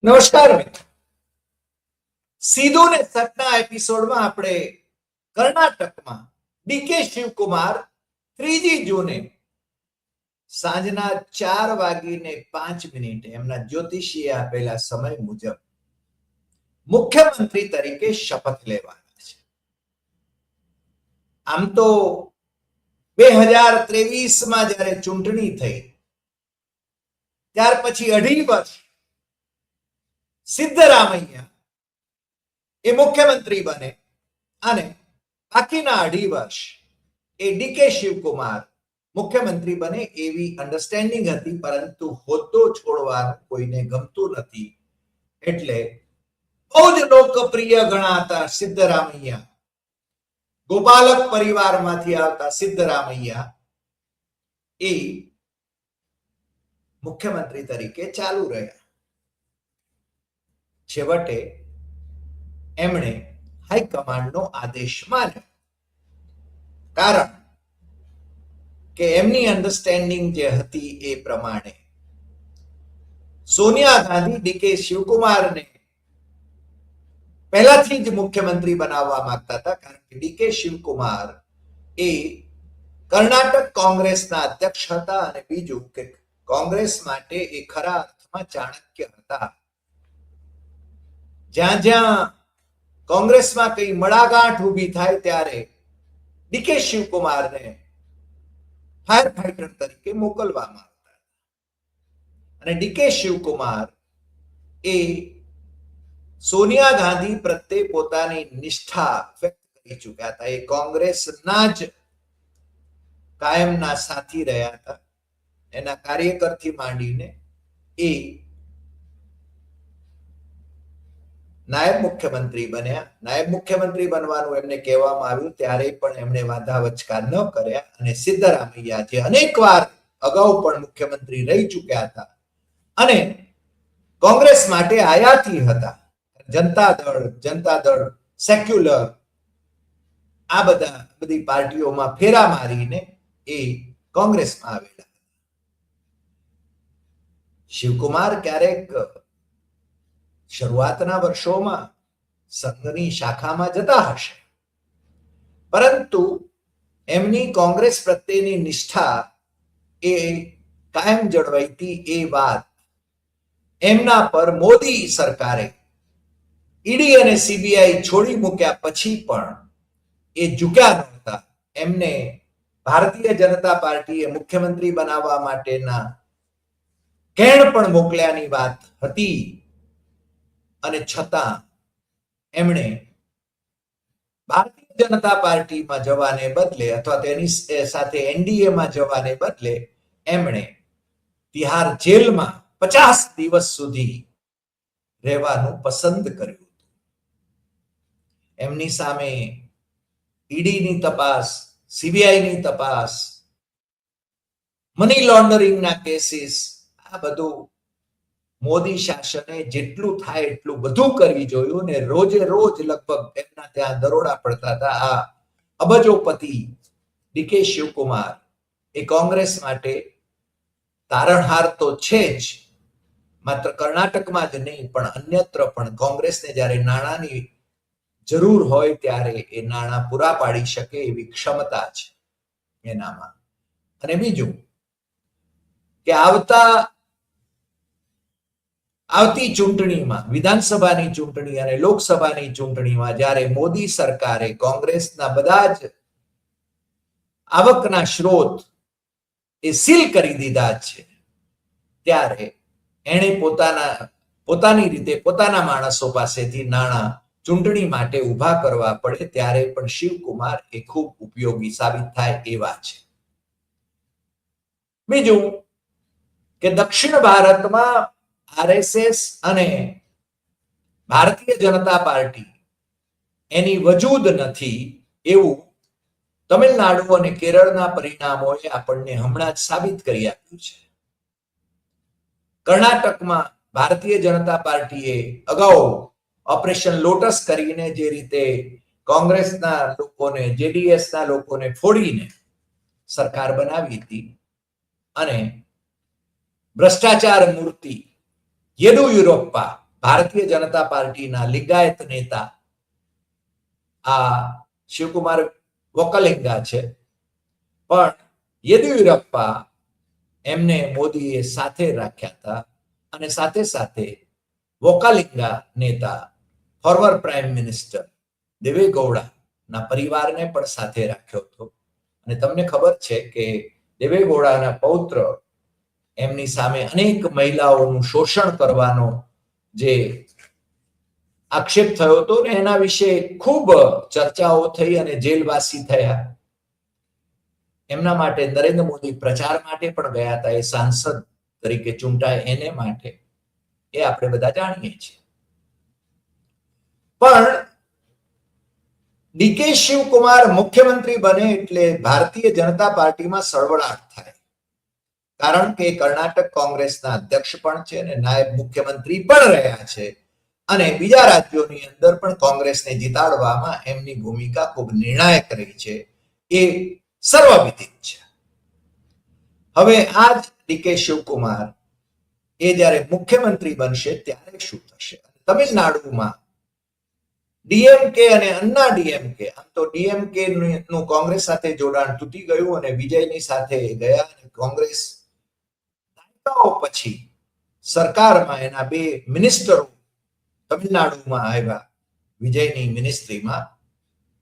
નમસ્કાર મિત્રો, સીધો ને સટના એપિસોડમાં આપણે કર્ણાટકમાં ડીકે શિવકુમાર 3 જૂને સાંજના 4:05 એમના જ્યોતિષીએ આપેલા સમય મુજબ મુખ્યમંત્રી તરીકે શપથ લેવાના છે. આમ તો 2023માં જ્યારે ચૂંટણી થઈ ત્યાર પછી 2.5 વર્ષ સિદ્ધરામૈયા એ મુખ્યમંત્રી બને અને બાકીના 2.5 વર્ષ એ ડીકે શિવકુમાર મુખ્યમંત્રી બને એવી અન્ડરસ્ટેન્ડિંગ હતી, પરંતુ હોદ્દો છોડવાનું કોઈને ગમતું નથી. એટલે બહુ જ લોકપ્રિય ગણાતા સિદ્ધરામૈયા, ગોપાલક પરિવારમાંથી આવતા સિદ્ધરામૈયા એ મુખ્યમંત્રી તરીકે ચાલુ રહ્યા. છેવટે એમણે હાઈકમાન્ડનો આદેશ માન્યો, કારણ કે એમની અન્ડરસ્ટેન્ડિંગ જે હતી એ પ્રમાણે સોનિયા ગાંધી ડીકે શિવકુમારને પહેલાથી જ મુખ્યમંત્રી બનાવવા માંગતા હતા, કારણ કે ડીકે શિવકુમાર એ કર્ણાટક કોંગ્રેસના અધ્યક્ષ હતા અને બીજું કે કોંગ્રેસ માટે એ ખરા અર્થમાં ચાણક્ય હતા. જ્યાં જ્યાં કોંગ્રેસમાં કઈ મડાગાંઠ ઉભી થાય ત્યારે ડીકે શિવકુમારને ફાયર ફાઈટર તરીકે મોકલવામાં આવતા અને ડીકે શિવકુમાર એ સોનિયા ગાંધી પ્રત્યે પોતાની નિષ્ઠા વ્યક્ત કરી ચૂક્યા હતા. એ કોંગ્રેસના જ કાયમના સાથી રહ્યા હતા. એના કાર્યકરથી માંડીને એ નાયબ મુખ્યમંત્રી બન્યા. નાયબ મુખ્યમંત્રી બનવાનું એમને કહેવામાં આવ્યું ત્યારે પણ એમણે વાંધા વચકા ન કર્યા અને સિદ્ધરામૈયા જે અનેકવાર અગાઉ પણ મુખ્યમંત્રી રહી ચૂક્યા હતા અને કોંગ્રેસ માટે આયાતી હતા, જનતા દળ, સેક્યુલર, આ બધી પાર્ટીઓમાં ફેરા મારીને એ કોંગ્રેસમાં આવેલા. શિવકુમાર ક્યારેક શરૂઆતના વર્ષોમાં સંઘની શાખામાં જતા હશે, પરંતુ એમની કોંગ્રેસ પ્રત્યેની નિષ્ઠા એ કાયમ જળવાઈતી. એ વાત એમના પર મોદી સરકારે ઈડી અને સીબીઆઈ છોડી મૂક્યા પછી પણ એ ઝૂક્યા નહોતા. એમને ભારતીય જનતા પાર્ટીએ મુખ્યમંત્રી બનાવવા માટેના કેણ પણ મોકલ્યાની વાત હતી અને છતાં એમણે ભારતીય જનતા પાર્ટીમાં જવાને બદલે અથવા તેની સાથે એનડીએમાં જવાને બદલે એમણે તિહાર જેલમાં 50 દિવસ સુધી રહેવાનું પસંદ કર્યું. એમની સામે ઈડીની તપાસ, સીબીઆઈની તપાસ, મની લોન્ડરિંગના કેસીસ, આ બધું મોદી શાસને જેટલું થાય એટલું બધું કરવી જોયું ને રોજે રોજ લગભગ એમના ત્યાં દરોડા પડતા હતા. આ અબજોપતિ ડીકે શિવકુમાર એ કોંગ્રેસ માટે તારણહાર તો છે જ, માત્ર કર્ણાટકમાં જ નહીં પણ અન્યત્ર પણ કોંગ્રેસને જ્યારે નાણાંની જરૂર હોય ત્યારે એ નાણાં પૂરા પાડી શકે એવી ક્ષમતા છે એનામાં. અને બીજું કે આવતી ચૂંટણીમાં, વિધાનસભાની ચૂંટણી અને લોકસભાની ચૂંટણીમાં જ્યારે મોદી સરકારે કોંગ્રેસના બધા જ આવકના સ્ત્રોત એ સીલ કરી દીધા છે, ત્યારે એણે પોતાની રીતે પોતાના માણસો પાસેથી નાણાં ચૂંટણી માટે ઉભા કરવા પડે ત્યારે પણ શિવકુમાર એ ખૂબ ઉપયોગી સાબિત થાય એવા છે. બીજું કે દક્ષિણ ભારતમાં આરએસએસ અને ભારતીય જનતા પાર્ટી એની વજૂદ નથી એવું તમિલનાડુ અને કેરળના પરિણામોએ આપણને હમણાં જ સાબિત કરી આપ્યું છે. કર્ણાટકમાં ભારતીય જનતા પાર્ટીએ અગાઉ ઓપરેશન લોટસ કરીને જે રીતે કોંગ્રેસના લોકોને, જેડીએસના લોકોને ફોડીને સરકાર બનાવી હતી અને ભ્રષ્ટાચાર મૂર્તિ યેદુયુરપ્પા ભારતીય જનતા પાર્ટીના લિંગાયત નેતા આ શિવકુમાર વોકલિંગા છે, પણ યેદિયુરપ્પા એમને મોદીએ સાથે રાખ્યા હતા અને સાથે સાથે વોકાલિંગા નેતા ફોર્મર પ્રાઇમ મિનિસ્ટર દેવેગૌડાના પરિવારને પણ સાથે રાખ્યો હતો. અને તમને ખબર છે કે દેવેગૌડાના પૌત્ર એમની સામે અનેક મહિલાઓનું શોષણ કરવાનો જે આક્ષેપ થયો હતો ને એના વિશે ખૂબ ચર્ચાઓ થઈ અને જેલવાસી થયા. એમના માટે નરેન્દ્ર મોદી પ્રચાર માટે પણ ગયા હતા, એ સાંસદ તરીકે ચૂંટાય એને માટે, એ આપણે બધા જાણીએ છીએ. પણ ડીકે શિવકુમાર મુખ્યમંત્રી બને એટલે ભારતીય જનતા પાર્ટીમાં સળવળાટ થાય, કારણ કે કર્ણાટક કોંગ્રેસના અધ્યક્ષ પણ છે અને નાયબ મુખ્યમંત્રી પણ રહ્યા છે અને બીજા રાજ્યોની અંદર પણ કોંગ્રેસને જીતાડવામાં એમની ભૂમિકા ખૂબ નિર્ણાયક રહી છે, એ સર્વવિદિત છે. હવે આ જ ડીકે શિવકુમાર એ જ્યારે મુખ્યમંત્રી બનશે ત્યારે શું થશે? તમિલનાડુમાં ડીએમકે અને અન્ના ડીએમકે, આમ તો ડીએમકે નું કોંગ્રેસ સાથે જોડાણ તૂટી ગયું અને વિજયની સાથે ગયા અને કોંગ્રેસ દાયકાઓ પછી સરકારમાં એના બે મિનિસ્ટરો તમિલનાડુમાં આવ્યા વિજયની મિનિસ્ટ્રીમાં.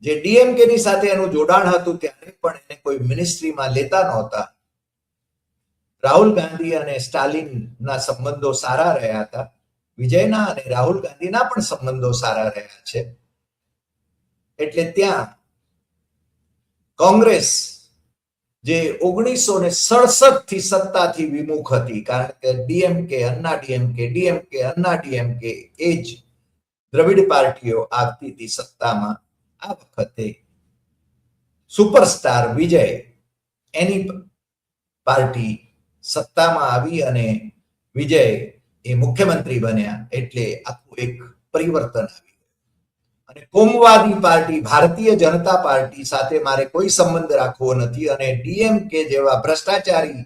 જે ડીએમકે ની સાથે એનું જોડાણ હતું ત્યારે પણ એને કોઈ મિનિસ્ટ્રીમાં લેતા નહોતા. રાહુલ ગાંધી અને સ્ટાલિનના સંબંધો સારા રહ્યા હતા, વિજયના અને રાહુલ ગાંધીના પણ સંબંધો સારા રહ્યા છે. એટલે ત્યાં કોંગ્રેસ જે 1967 થી સત્તાથી વિમુખ હતી, કારણ કે ડીએમકે અન્ના ડીએમકે એ જ દ્રવિડ પાર્ટીઓ આવતી હતી સત્તામાં. આ વખતે સુપરસ્ટાર વિજય એની પાર્ટી સત્તામાં આવી અને વિજય એ મુખ્યમંત્રી બન્યા, એટલે આખું એક પરિવર્તન આવી. અને કોમવાદી પાર્ટી ભારતીય જનતા પાર્ટી સાથે મારે કોઈ સંબંધ રાખવો નથી અને ડીએમકે જેવા ભ્રષ્ટાચારી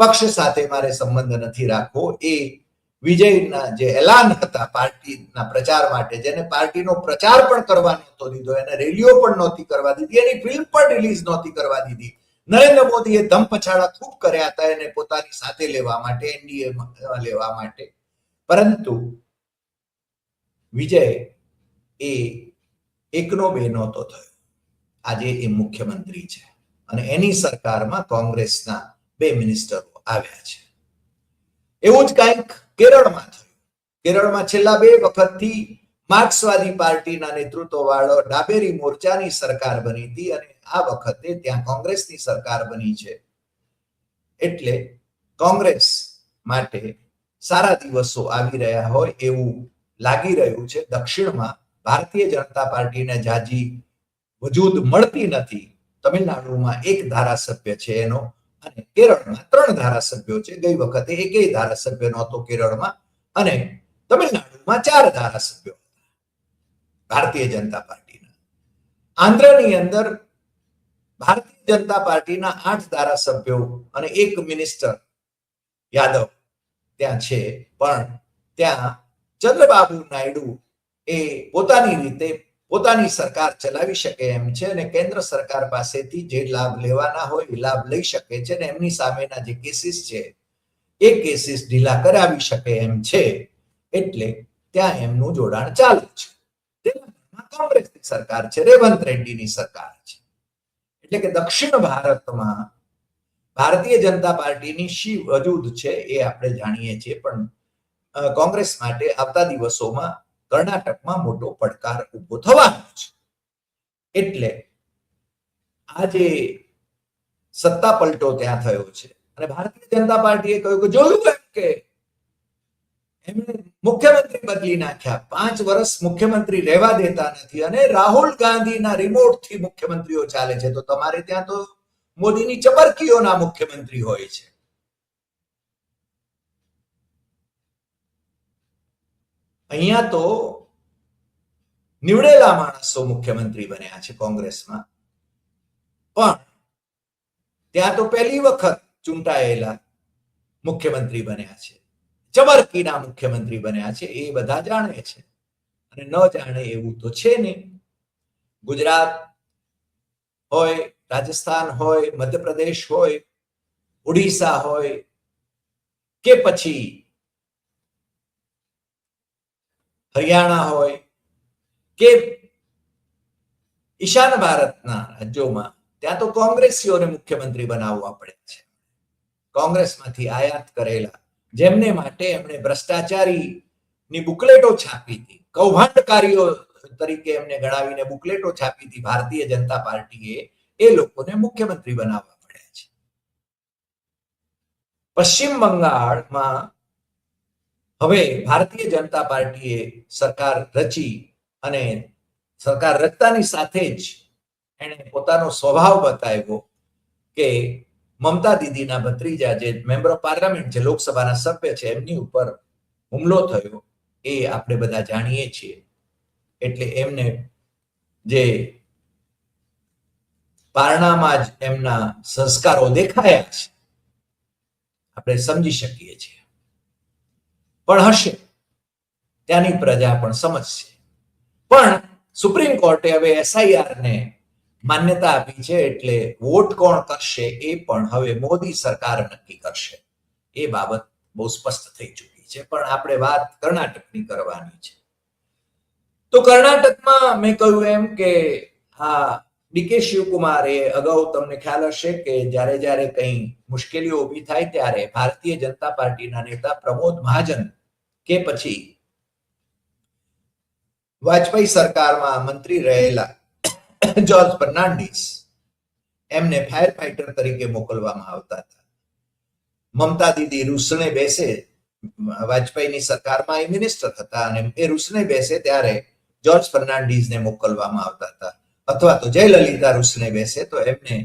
પક્ષ સાથે મારે સંબંધ નથી રાખવો, એ વિજયના જે એલાન હતા પાર્ટીના પ્રચાર માટે, જેને પાર્ટીનો પ્રચાર પણ કરવા નહોતો દીધો, એને રેલીઓ પણ નહોતી કરવા દીધી, એની ફિલ્મ પણ રિલીઝ નહોતી કરવા દીધી. નરેન્દ્ર મોદીએ ધમપછાડા ખૂબ કર્યા હતા એને પોતાની સાથે લેવા માટે, એનડીએ લેવા માટે, પરંતુ વિજય એ એકનો બે નહોતો થયો. આજે એ મુખ્યમંત્રી છે અને એની સરકારમાં કોંગ્રેસના બે મિનિસ્ટરો આવ્યા છે. એવું જ કંઈક કેરળમાં થયું. કેરળમાં છેલ્લા 2 વખતથી માર્ક્સવાદી પાર્ટીના નેતૃત્વ વાળો ડાબેરી મોરચાની સરકાર બની હતી અને આ વખતે ત્યાં કોંગ્રેસની સરકાર બની છે. એટલે કોંગ્રેસ માટે સારા દિવસો આવી રહ્યા હોય એવું લાગી રહ્યું છે. દક્ષિણમાં ભારતીય જનતા પાર્ટીને જાજી વજૂદ મળતી નથી. તમિલનાડુમાં 1 ધારાસભ્ય છે એનો, અને કેરળમાં 3 ધારાસભ્યો છે. ગઈ વખતે એકેય ધારાસભ્ય નહોતો કેરળમાં, અને તમિલનાડુમાં 4 ધારાસભ્યો ભારતીય જનતા પાર્ટીના. આંધ્રની અંદર ભારતીય જનતા પાર્ટીના 8 ધારાસભ્યો અને 1 મિનિસ્ટર યાદવ ત્યાં છે, પણ ત્યાં ચંદ્રબાબુ નાયડુ એ પોતાની રીતે પોતાની સરકાર ચલાવી શકે એમ છે અને કેન્દ્ર સરકાર પાસેથી જે લાભ લેવાના હોય એ લાભ લઈ શકે છે અને એમની સામેના જે કેસીસ છે એ કેસીસ ઢીલા કરાવી શકે એમ છે. એટલે ત્યાં એમનું જોડાણ ચાલુ છે. તેમાં કોંગ્રેસની સરકાર છે, રેવંત રેડ્ડીની સરકાર છે. એટલે કે દક્ષિણ ભારતમાં ભારતીય જનતા પાર્ટીની શી વજૂદ છે એ આપણે જાણીએ છીએ, પણ કોંગ્રેસ માટે આવતા દિવસોમાં કર્ણાટકમાં મોટો પડકાર ઉભો થવાનો છે. એટલે આ જે સત્તા પલટો ત્યાં થયો છે અને ભારતીય જનતા પાર્ટીએ કહ્યું કે જોયું એમ કે એમને મુખ્યમંત્રી બદલી નાખ્યા, 5 વર્ષ મુખ્યમંત્રી રહેવા દેતા નથી અને રાહુલ ગાંધીના રિમોટ થી મુખ્યમંત્રીઓ ચાલે છે, તો તમારે ત્યાં તો મોદીની ચબરકીઓના મુખ્યમંત્રી હોય છે. અહીંયા તો નિવડેલા માણસો મુખ્યમંત્રી બન્યા છે કોંગ્રેસમાં, પણ ત્યાં તો પહેલી વખત ચૂંટાયેલા મુખ્યમંત્રી બન્યા છે. ચમરકીના મુખ્યમંત્રી બન્યા છે એ બધા જાણે છે, અને ન જાણે એવું તો છે નહીં. ગુજરાત હોય, રાજસ્થાન હોય, મધ્યપ્રદેશ હોય, ઓડિશા હોય કે પછી હરિયાણા હોય કે ઈશાન ભારતના રાજ્યોમાં, ત્યાં તો કોંગ્રેસીઓને મુખ્યમંત્રી બનાવવા પડે છે. કોંગ્રેસમાંથી આયાત કરેલા, જેમને માટે એમણે ભ્રષ્ટાચારીની બુકલેટો છાપી હતી, કૌભાંડકારીઓ તરીકે એમને ગણાવીને બુકલેટો છાપી હતી ભારતીય જનતા પાર્ટીએ, એ લોકોને મુખ્યમંત્રી બનાવવા પડ્યા છે. પશ્ચિમ બંગાળમાં હવે ભારતીય જનતા પાર્ટીએ સરકાર રચી, અને સરકાર રચતાની સાથે જ એણે પોતાનો સ્વભાવ બતાવ્યો કે મમતા દીદીના ભત્રીજા જે મેમ્બર ઓફ પાર્લામેન્ટ છે, લોકસભાના સભ્ય છે, એમની ઉપર હુમલો થયો એ આપણે બધા જાણીએ છીએ. એટલે એમને જે પારણામાં જ એમના સંસ્કારો દેખાયા છે, આપણે સમજી શકીએ છીએ. પણ હશે, ત્યાંની પ્રજા પણ સમજશે. પણ સુપ્રીમ કોર્ટે હવે એસઆઈઆર ને માન્યતા આપી છે, એટલે વોટ કોણ કરશે એ પણ હવે મોદી સરકાર નક્કી કરશે. એ બાબત બહુ સ્પષ્ટ થઈ ચૂકી છે. પણ આપણે વાત કર્ણાટકની કરવાની છે. તો કર્ણાટકમાં મેં કહ્યું એમ કે હા, ડીકે શિવકુમારે અગાઉ તમને ખ્યાલ હશે કે જ્યારે જ્યારે કંઈ મુશ્કેલીઓ ઊભી થાય ત્યારે ભારતીય જનતા પાર્ટીના નેતા પ્રમોદ મહાજન કે પછી વાજપેયી સરકારમાં મંત્રી રહેલા જોર્જ ફર્નાન્ડીસ, એમને ફાયર ફાઈટર તરીકે મોકલવામાં આવતા હતા. મમતા દીદી રૂસને બેસે, વાજપેયીની સરકારમાં એ મિનિસ્ટર હતા, અને એ રૂસને બેસે ત્યારે જોર્જ ફર્નાન્ડીસને મોકલવામાં આવતા હતા, અથવા તો જયલલિતા રૂસને બેસે તો એમને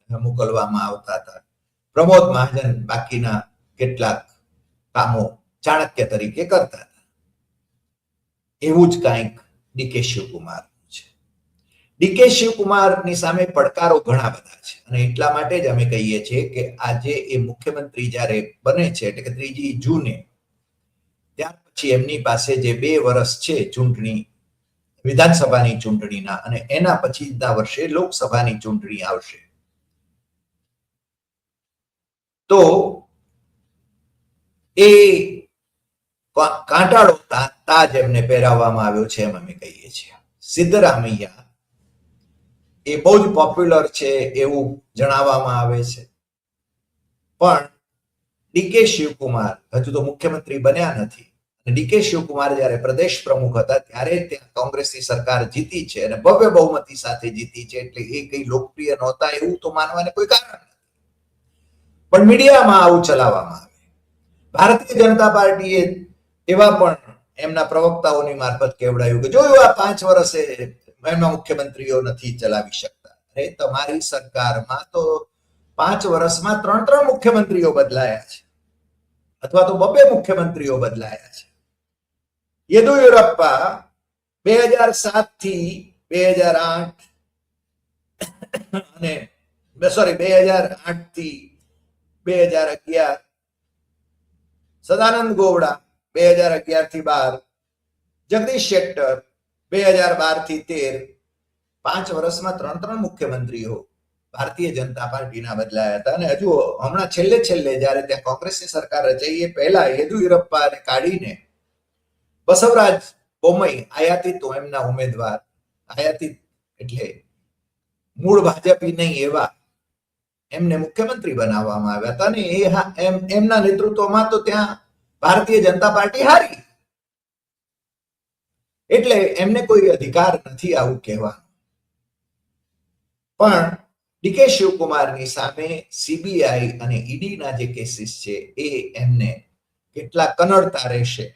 મોકલવામાં આવતા હતા. પ્રમોદ મહાજન બાકીના કેટલાક કામો ચાણક્ય તરીકે કરતા હતા. એવું જ કંઈક ડીકે શિવકુમાર છે. ડીકે શિવકુમારની સામે પડકારો ઘણા બધા છે, અને એટલા માટે જ અમે કહીએ છીએ કે આજે એ મુખ્યમંત્રી જ્યારે બને છે, એટલે કે 3 જૂને, ત્યાર પછી એમની પાસે જે 2 વર્ષ છે ચૂંટણી, વિધાનસભાની ચૂંટણીના, અને એના પછીના વર્ષે લોકસભાની ચૂંટણી આવશે. તો એ કાંટાળો તાજ એમને પહેરાવવામાં આવ્યો છે, એમ અમે કહીએ છીએ. સિદ્ધરામૈયા એ બહુ જ પોપ્યુલર છે એવું જણાવવામાં આવે છે, પણ ડીકે શિવકુમાર હજુ તો મુખ્યમંત્રી બન્યા નથી. અને ડીકે શિવકુમાર જ્યારે પ્રદેશ પ્રમુખ હતા ત્યારે ત્યાં કોંગ્રેસની સરકાર જીતી છે, અને ભવ્ય બહુમતી સાથે જીતી છે, એટલે એ કઈ લોકપ્રિય નહોતા એવું તો માનવાને કોઈ કારણ નથી. પણ મીડિયામાં આવું ચલાવવામાં આવે. ભારતીય જનતા પાર્ટીએ એવા પણ એમના પ્રવક્તાઓની મારફત કેવડાયું કે જોયું, આ 5 વર્ષે એમના મુખ્યમંત્રીઓ નથી ચલાવી શકતા. અરે, તમારી સરકારમાં તો 5 વર્ષમાં 3 મુખ્યમંત્રીઓ બદલાયા છે, અથવા તો 2 મુખ્યમંત્રીઓ બદલાયા છે. યેદુયુરપ્પા 2007 થી 2008 અને 2008 થી 2011, સદાનંદ ગોવડા 2011 થી 12, જગદીશ શેટ્ટર 2012 થી 13, 5 વર્ષમાં 3 મુખ્યમંત્રીઓ ભારતીય જનતા પાર્ટીના બદલાયા હતા. અને હજુ હમણાં છેલ્લે જયારે ત્યાં કોંગ્રેસની સરકાર રચાઈ પહેલા યેદુયુરપ્પાને કાઢીને બસવરાજ બોમ્મઈ, આયાતિત એમના ઉમેદવાર, આયાતિત એટલે મૂળ ભાજપી નહીં એવા, એમને મુખ્યમંત્રી બનાવવામાં આવ્યા હતા. અને એમના નેતૃત્વમાં તો ત્યાં ભારતીય જનતા પાર્ટી હારી. એટલે એમને કોઈ અધિકાર નથી આવું કહેવાનો. પણ ડીકે શિવકુમારની સામે સીબીઆઈ અને ઈડીના જે કેસીસ છે એ એમને કેટલા કનડતા રહેશે.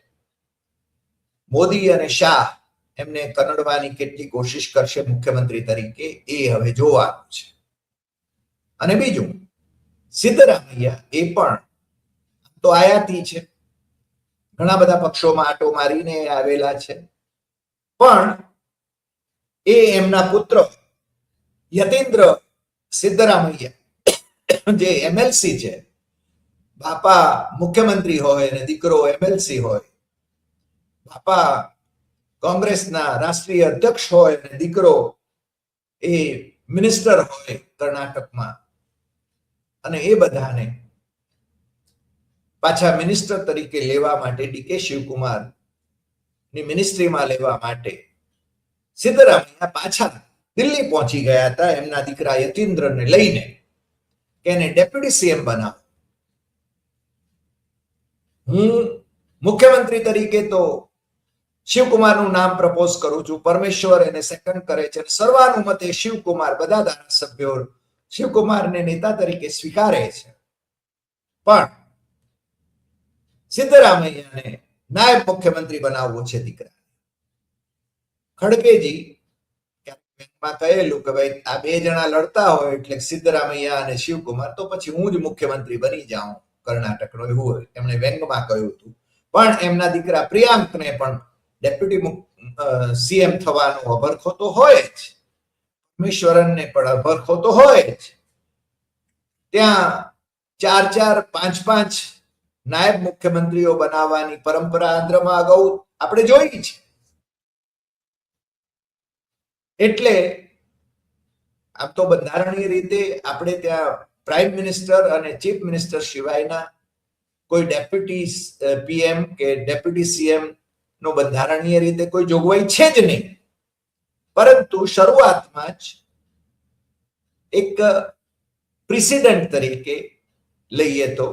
મોદી અને શાહ એમને કનડવાની કેટલી કોશિશ કરશે મુખ્યમંત્રી તરીકે, એ હવે જોવાનું છે. અને બીજું, સિદ્ધરામૈયા એ પણ તો આયાતી છે, ઘણા બધા પક્ષોમાં આટો મારીને આવેલા છે, પણ એ એમના પુત્ર યતીન્દ્ર સિદ્ધરામૈયા જે એમએલસી છે, બાપા મુખ્યમંત્રી હોય અને દીકરો એમએલસી હોય, બાપા કોંગ્રેસના રાષ્ટ્રીય અધ્યક્ષ હોય અને દીકરો એ મિનિસ્ટર હોય કર્ણાટકમાં, અને એ બધાને પાછા મિનિસ્ટર તરીકે લેવા માટે ડીકે શિવકુમાર ની મિનિસ્ટ્રીમાં લેવા માટે સિદ્ધરામૈયા પાછા દિલ્હી પહોંચી ગયા હતા એમના દીકરા યતીન્દ્રને લઈને કે એને ડેપ્યુટી સીએમ બનાવો. હું મુખ્યમંત્રી તરીકે તો શિવકુમારનું નામ પ્રપોઝ કરું છું, પરમેશ્વર એને સેકન્ડ કરે છે, સર્વાનુમતે શિવકુમાર, બધા ધારાસભ્યો શિવકુમારને નેતા તરીકે સ્વીકારે છે. પણ સિદ્ધરામૈયાને નાયબ મુખ્યમંત્રી બનાવવો છે દીકરા. ખડગેજી કહેલું કે ભાઈ આ બે જણા લડતા હોય એટલે સિદ્ધરામૈયા અને શિવકુમાર, તો પછી હું જ મુખ્યમંત્રી બની જાઉં કર્ણાટકનો, એવું એમણે વ્યંગમાં કહ્યું હતું. પણ એમના દીકરા પ્રિયાંકને પણ ડેપ્યુટી સીએમ થવાનો અભરખો તો હોય જ, પરમેશ્વરનને પણ અભરખો તો હોય જ. ત્યાં 4-4, 5-5 નાયબ મુખ્યમંત્રીઓ બનાવવાની પરંપરા આંધ્રમાં અગાઉ આપણે જોઈ છે. એટલે આમ તો બંધારણીય રીતે આપણે ત્યાં પ્રાઇમ મિનિસ્ટર અને ચીફ મિનિસ્ટર સિવાયના કોઈ ડેપ્યુટી પીએમ કે ડેપ્યુટી સીએમ નો બંધારણીય રીતે કોઈ જોગવાઈ છે જ નહીં. પરંતુ શરૂઆતમાં જ એક પ્રેસિડેન્ટ તરીકે લઈએ તો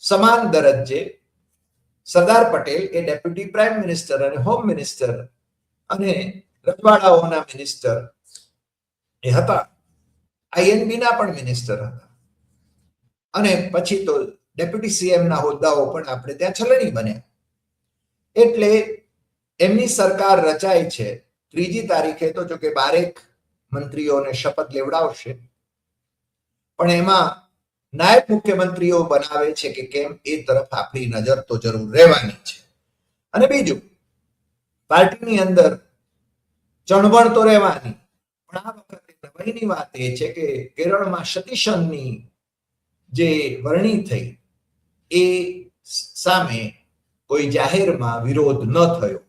સમાન દરજ્જે સરદાર પટેલ એ ડેપ્યુટી પ્રાઇમ મિનિસ્ટર અને હોમ મિનિસ્ટર અને રજવાડાઓના મિનિસ્ટર એ હતા, આઈએનબી ના પણ મિનિસ્ટર હતા, અને પછી તો ડેપ્યુટી સીએમ ના હોદ્દાઓ પણ આપણે ત્યાં છલણી બન્યા. એટલે એમની સરકાર રચાય છે 3જી તારીખે, તો જો કે 12 મંત્રીઓને શપથ લેવડાવશે, પણ એમાં નાયબ મુખ્યમંત્રીઓ બનાવે છે કે કેમ એ તરફ આપણી નજર તો જરૂર રહેવાની છે. અને બીજું, પાર્ટીની અંદર ચણવણ તો રહેવાની, પણ આ વખતે નવાઈની વાત એ છે કે કેરળમાં સતીશનની જે વરણી થઈ એ સામે કોઈ જાહેરમાં વિરોધ ન થયો.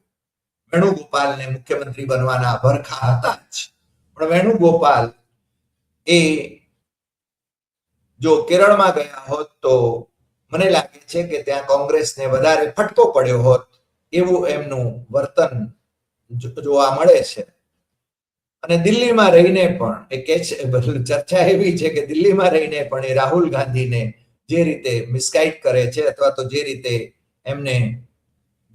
વેણુગોપાલને મુખ્યમંત્રી બનવાના ભરખા હતા જ, પણ વેણુગોપાલ એ જો કેરળમાં ગયા હોત તો મને લાગે છે કે ત્યાં કોંગ્રેસને વધારે ફટકો પડ્યો હોત એવું એમનું વર્તન જોવા મળે છે. અને દિલ્હીમાં રહીને પણ એ કે છે, ચર્ચા એવી છે કે દિલ્હીમાં રહીને પણ એ રાહુલ ગાંધીને જે રીતે મિસગાઈડ કરે છે અથવા તો જે રીતે એમને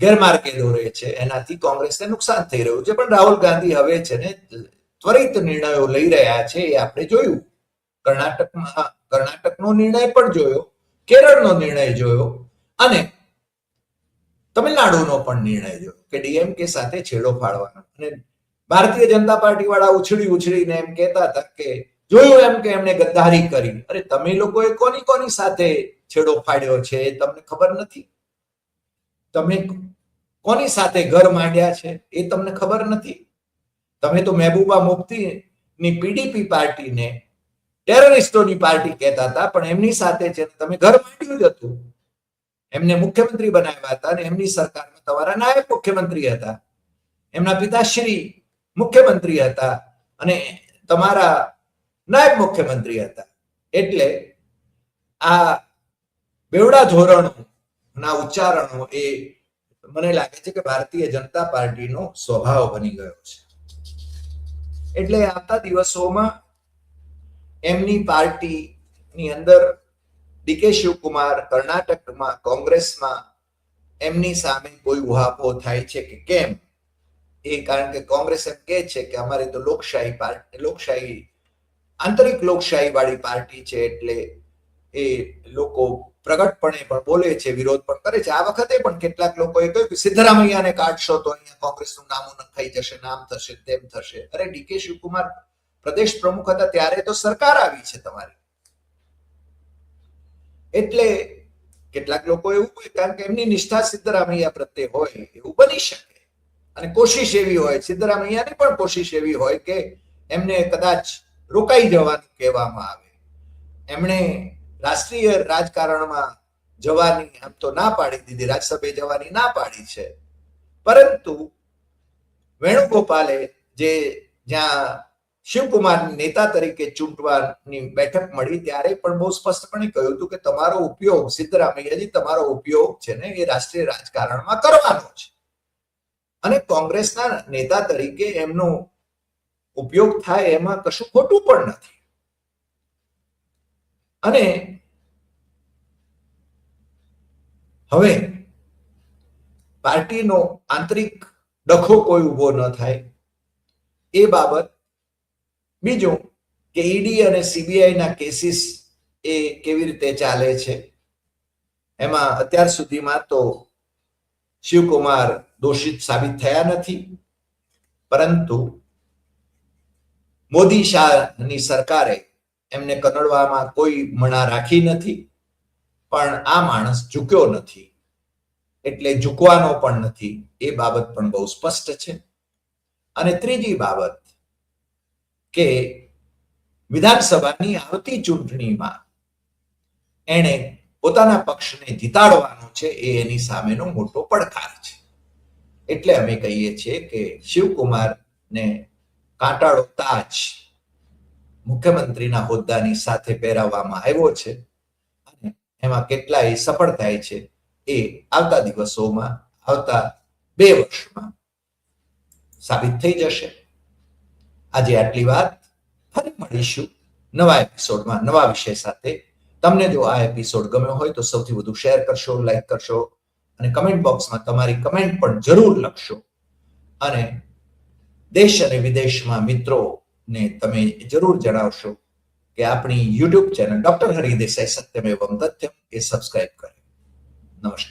ગેરમાર્ગે દોરે છે એનાથી કોંગ્રેસને નુકસાન થઈ રહ્યું છે. પણ રાહુલ ગાંધી હવે છે ને ત્વરિત નિર્ણયો લઈ રહ્યા છે, એ આપણે જોયું. કર્ણાટકનો નિર્ણય પણ જોયો, કેરળનો નિર્ણય જોયો, અને તમિલનાડુનો પણ નિર્ણય જોયો કે ડીએમકે સાથે છેડો ફાડવાનો. અને ભારતીય જનતા પાર્ટી વાળા ઉછળીને એમ કહેતા હતા કે જોયું એમ કે એમણે ગદ્દારી કરી. અરે તમે લોકોએ કોની સાથે છેડો ફાડ્યો છે એ તમને ખબર નથી? તમે કોની સાથે ઘર માંડ્યા છે એ તમને ખબર નથી? તમે તો મહેબૂબા મુફ્તીની પીડીપી પાર્ટીને ટેરરિસ્ટોની પાર્ટી કહેતા હતા, પણ એમની સાથે છે તમે ઘર માંડ્યું જ હતું. એમને મુખ્યમંત્રી બનાવ્યા હતા અને એમની સરકારમાં તમારા નાયબ મુખ્યમંત્રી હતા, એમના પિતાશ્રી મુખ્યમંત્રી હતા અને તમારા નાયબ મુખ્યમંત્રી હતા. એટલે આ બેવડા ધોરણોના ઉચ્ચારણો એ મને લાગે છે કે ભારતીય જનતા પાર્ટીનો સ્વભાવ બની ગયો છે. એટલે આવતા દિવસોમાં એમની પાર્ટીની અંદર ડીકે શિવકુમાર કર્ણાટકમાં કોંગ્રેસમાં એમની સામે કોઈ ઉહાપો થાય છે કે કેમ, એ કારણ કે કોંગ્રેસ એમ કહે છે કે અમારી તો લોકશાહી આંતરિક લોકશાહી વાળી પાર્ટી છે, એટલે એ લોકો પ્રગટપણે પણ બોલે છે, વિરોધ પણ કરે છે. આ વખતે પણ કેટલાક લોકોએ કહ્યું કે સિદ્ધરામૈયાને કાઢશો તો અહીંયા કોંગ્રેસનું નામું નખાઈ જશે, નામ થશે, તેમ થશે. અરે ડીકે શિવકુમાર પ્રદેશ પ્રમુખ હતા ત્યારે તો સરકાર આવી છે તમારી. એટલે કેટલાક લોકો એવું કહે કારણ કે એમની નિષ્ઠા સિદ્ધરામૈયા પ્રત્યે હોય એવું બની શકે, અને કોશિશ એવી હોય, સિદ્ધરામૈયાની પણ કોશિશ એવી હોય કે એમને કદાચ રોકાઈ જવાનું કહેવામાં આવે. એમણે રાષ્ટ્રીય રાજકારણમાં જવાની આમ તો ના પાડી દીધી, રાજ્યસભાએ જવાની ના પાડી છે, પરંતુ વેણુગોપાલે જે જ્યાં શિવકુમાર નેતા તરીકે ચૂંટવાની બેઠક મળી ત્યારે પણ બહુ સ્પષ્ટપણે કહ્યું હતું કે તમારો ઉપયોગ, સિદ્ધરામૈયાજી, તમારો ઉપયોગ છે ને એ રાષ્ટ્રીય રાજકારણમાં કરવાનો છે અને કોંગ્રેસના નેતા તરીકે એમનો ઉપયોગ થાય એમાં કશું ખોટું પણ નથી. અને હવે પાર્ટીનો આંતરિક ડખો કોઈ ઉભો ન થાય એ બાબત. બીજું કે ઈડી અને સીબીઆઈ ના કેસીસ એ કેવી રીતે ચાલે છે, એમાં અત્યાર સુધીમાં તો શિવકુમાર દોષિત સાબિત થયા નથી, પરંતુ મોદી શાહની સરકારે એમને કનડવામાં કોઈ મણા રાખી નથી, પણ આ માણસ ઝૂક્યો નથી એટલે ઝૂકવાનો પણ નથી, એ બાબત પણ બહુ સ્પષ્ટ છે. અને ત્રીજી બાબત કે વિધાનસભાની આવતી ચૂંટણીમાં એણે પોતાના પક્ષને જીતાડવાનો છે, એ એની સામેનો મોટો પડકાર છે. એટલે અમે કહીએ છીએ કે શિવકુમારને કાંટાળો તાજ મુખ્યમંત્રીના હોદ્દાની સાથે પહેરાવવામાં આવ્યો છે અને એમાં કેટલાય સફળ થાય છે એ આવતા દિવસોમાં, આવતા 2 વર્ષમાં સાબિત થઈ જશે. આજે આટલી વાત. ફરી મળીશું નવા એપિસોડમાં નવા વિષય સાથે. તમને જો આ એપિસોડ ગમ્યો હોય તો સૌથી વધુ શેર કરશો, લાઈક કરશો અને કમેન્ટ બોક્સમાં તમારી કમેન્ટ પણ જરૂર લખશો. અને દેશ અને વિદેશમાં મિત્રોને તમે જરૂર જણાવશો કે આપણી યુટ્યુબ ચેનલ ડોક્ટર હરિદેસાઈ સત્યમેવમ તથ્યમ એ સબસ્ક્રાઇબ કરે. નમસ્કાર.